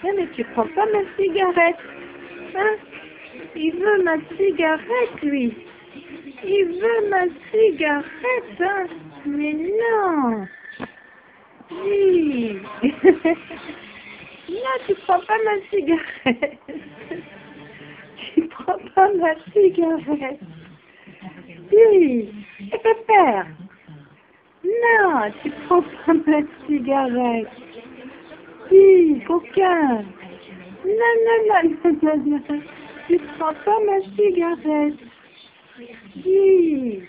Ah, mais tu prends pas ma cigarette. Hein? Il veut ma cigarette, lui. Il veut ma cigarette, hein? Mais non. Oui. Non, tu prends pas ma cigarette. Tu prends pas ma cigarette. Oui. Et pépère. Non, tu prends pas ma cigarette. Oui, coquin. Non, non, non, non, non, non. Tu prends pas ma cigarette. Oui.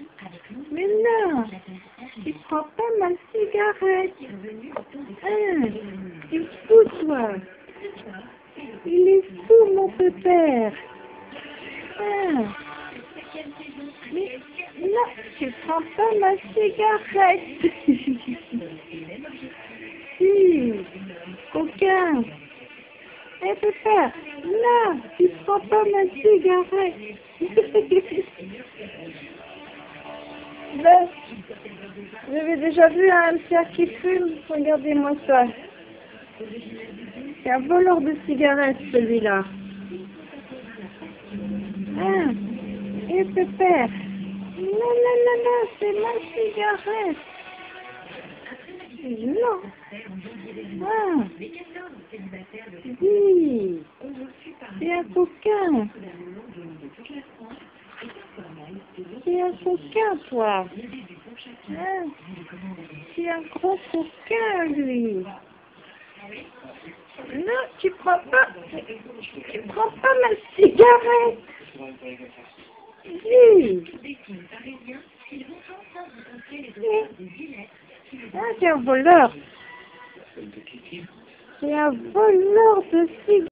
Mais non, tu prends pas ma cigarette. Hein, il est fou, toi. Il est fou, mon pépère. Hein. Mais non, tu prends pas ma cigarette. Si, coquin. Eh, pépère, non, tu prends pas ma cigarette. Ben, j'avais déjà vu un hamster qui fume. Regardez-moi ça. C'est un voleur de cigarettes, celui-là. Ah, et pépère. Non, non, non, non, c'est ma cigarette. Non. Ah. Oui. C'est un coquin. C'est un coquin, toi. Ah. C'est un gros coquin, lui. Non, tu prends pas ma cigarette. Oui. Ah, c'est un voleur. C'est un voleur de cigarettes.